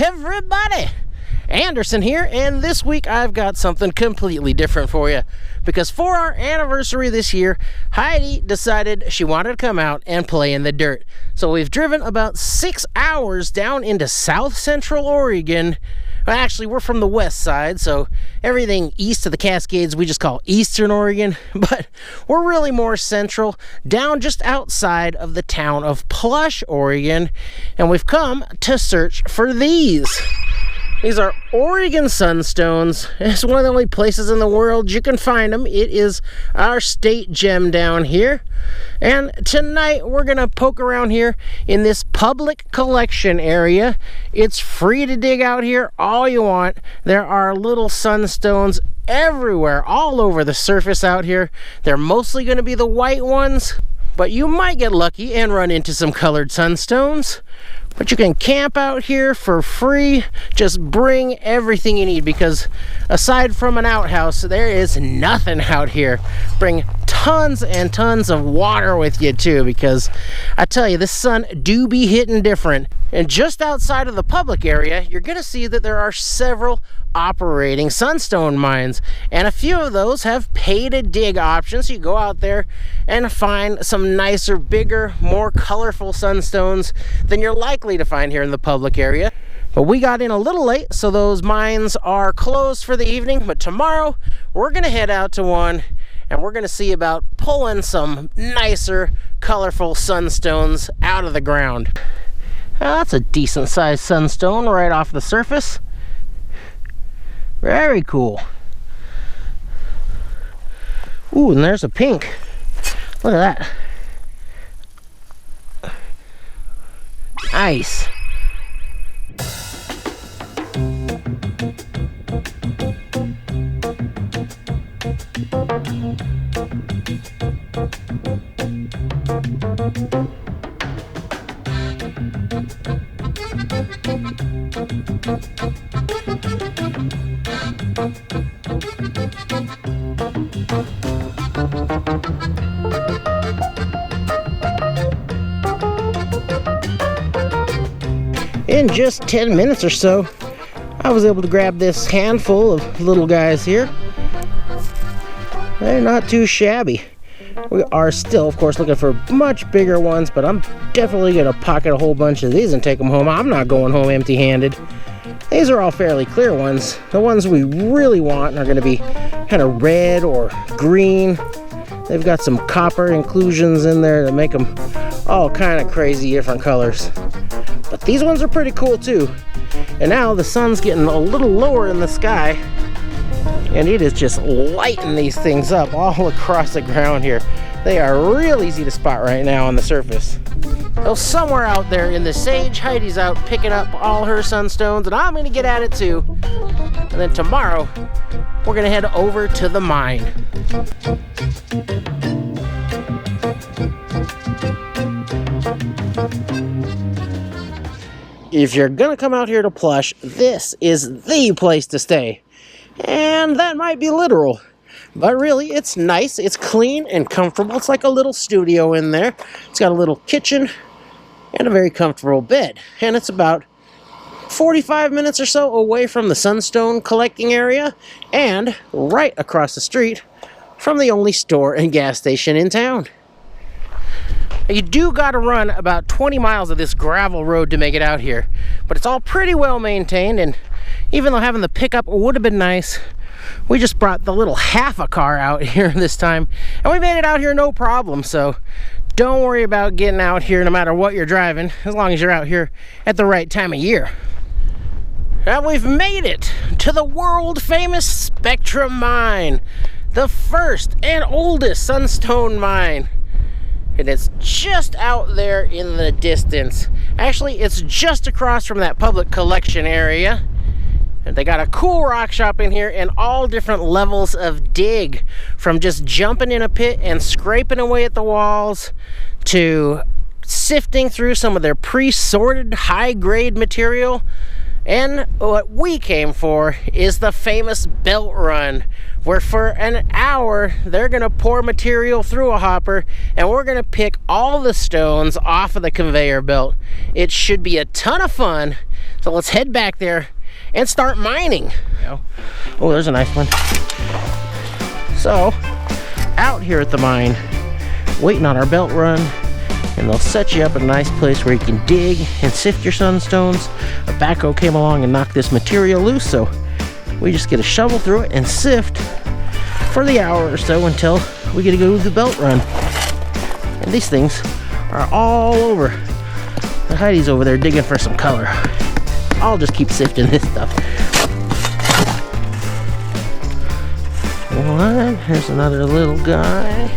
everybody, Anderson here, and this week I've got something completely different for you, because for our anniversary this year, Heidi decided she wanted to come out and play in the dirt. So we've driven about 6 hours down into South Central Oregon. Well, actually, we're from the west side, so everything east of the Cascades we just call Eastern Oregon, but we're really more central, down just outside of the town of Plush, Oregon, and we've come to search for these. These are Oregon Sunstones. It's one of the only places in the world you can find them. It is our state gem down here. And tonight we're gonna poke around here in this public collection area. It's free to dig out here all you want. There are little sunstones everywhere, all over the surface out here. They're mostly gonna be the white ones, but you might get lucky and run into some colored sunstones. But you can camp out here for free. Just bring everything you need, because aside from an outhouse, there is nothing out here. Bring tons and tons of water with you too, because I tell you, the sun do be hitting different. And just outside of the public area, you're gonna see that there are several operating sunstone mines, and a few of those have pay-to-dig options. You go out there and find some nicer, bigger, more colorful sunstones than you're likely to find here in the public area. But we got in a little late, so those mines are closed for the evening. But tomorrow we're gonna head out to one, and we're gonna see about pulling some nicer, colorful sunstones out of the ground. Well, that's a decent sized sunstone right off the surface. Very cool. Ooh, and there's a pink. Look at that. Nice. In just 10 minutes or so, I was able to grab this handful of little guys here. They're not too shabby. We are still, of course, looking for much bigger ones, but I'm definitely going to pocket a whole bunch of these and take them home. I'm not going home empty-handed. These are all fairly clear ones. The ones we really want are going to be kind of red or green. They've got some copper inclusions in there that make them all kind of crazy different colors. But these ones are pretty cool too. And now the sun's getting a little lower in the sky, and it is just lighting these things up all across the ground here. They are real easy to spot right now on the surface. So somewhere out there in the sage, Heidi's out picking up all her sunstones, and I'm gonna get at it too. And then tomorrow, we're gonna head over to the mine. If you're gonna come out here to Plush, this is the place to stay. And that might be literal, but really it's nice, it's clean and comfortable. It's like a little studio in there. It's got a little kitchen and a very comfortable bed. And it's about 45 minutes or so away from the sunstone collecting area, and right across the street from the only store and gas station in town. You do got to run about 20 miles of this gravel road to make it out here, but it's all pretty well maintained, and even though having the pickup would have been nice, we just brought the little half a car out here this time, and we made it out here no problem. So don't worry about getting out here no matter what you're driving, as long as you're out here at the right time of year. Now we've made it to the world famous Spectrum Mine, the first and oldest sunstone mine. And it's just out there in the distance. Actually, it's just across from that public collection area. And they got a cool rock shop in here, and all different levels of dig, from just jumping in a pit and scraping away at the walls to sifting through some of their pre-sorted high-grade material. And what we came for is the famous belt run, where for an hour they're gonna pour material through a hopper and we're gonna pick all the stones off of the conveyor belt. It should be a ton of fun. So let's head back there and start mining. Oh, there's a nice one. So, out here at the mine, waiting on our belt run, and they'll set you up in a nice place where you can dig and sift your sunstones. A backhoe came along and knocked this material loose, so we just get a shovel through it and sift for the hour or so until we get to go to the belt run. And these things are all over. Heidi's over there digging for some color. I'll just keep sifting this stuff. One, here's another little guy.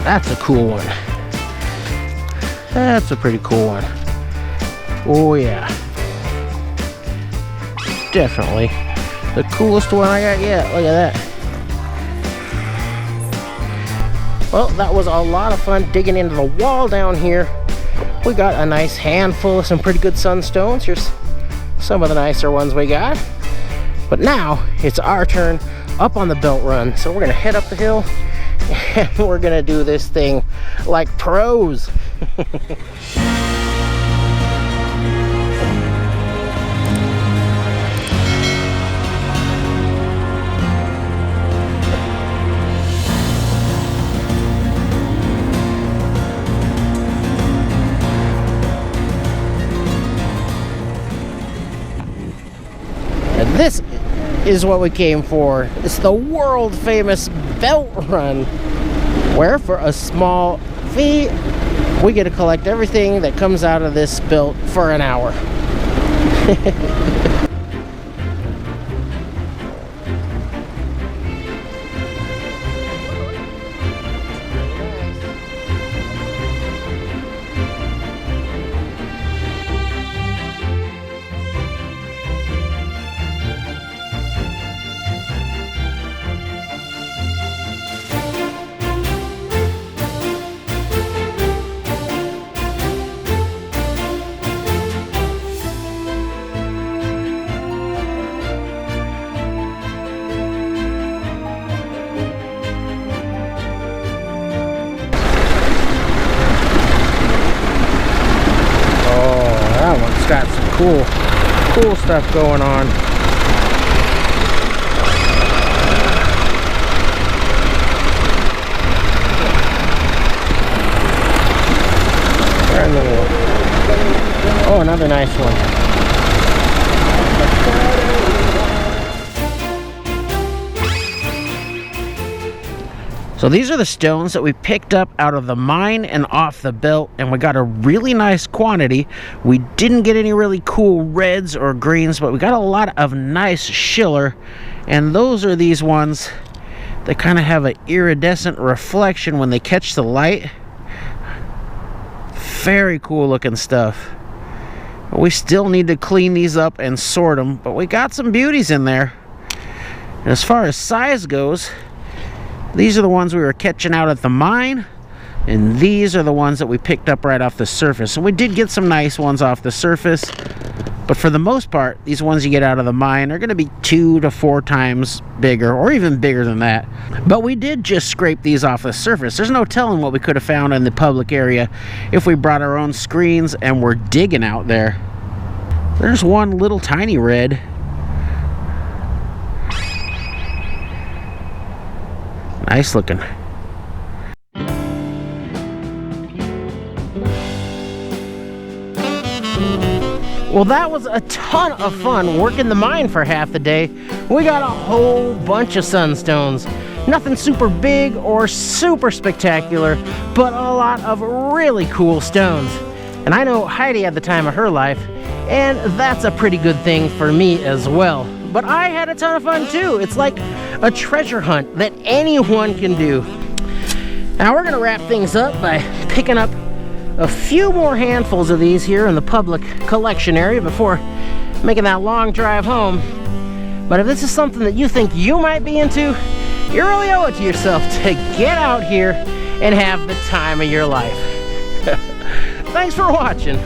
That's a cool one. That's a pretty cool one. Oh yeah. Definitely the coolest one I got yet. Look at that. Well, that was a lot of fun digging into the wall down here. We got a nice handful of some pretty good sunstones. Here's some of the nicer ones we got. But now it's our turn up on the belt run. So we're gonna head up the hill and we're gonna do this thing like pros. And this is what we came for. It's the world famous belt run, where for a small fee we get to collect everything that comes out of this belt for an hour. Got some cool stuff going on. Oh, another nice one. So these are the stones that we picked up out of the mine and off the belt, and we got a really nice quantity. We didn't get any really cool reds or greens, but we got a lot of nice schiller, and those are these ones that kind of have an iridescent reflection when they catch the light. Very cool looking stuff. We still need to clean these up and sort them, but we got some beauties in there. And as far as size goes, these are the ones we were catching out at the mine, and these are the ones that we picked up right off the surface. And we did get some nice ones off the surface, but for the most part, these ones you get out of the mine are going to be 2 to 4 times bigger, or even bigger than that. But we did just scrape these off the surface. There's no telling what we could have found in the public area if we brought our own screens and were digging out there. There's one little tiny red. Nice looking. Well, that was a ton of fun working the mine for half the day. We got a whole bunch of sunstones. Nothing super big or super spectacular, but a lot of really cool stones. And I know Heidi had the time of her life, and that's a pretty good thing for me as well. But I had a ton of fun too. It's like a treasure hunt that anyone can do. Now we're gonna wrap things up by picking up a few more handfuls of these here in the public collection area before making that long drive home. But if this is something that you think you might be into, you really owe it to yourself to get out here and have the time of your life. Thanks for watching.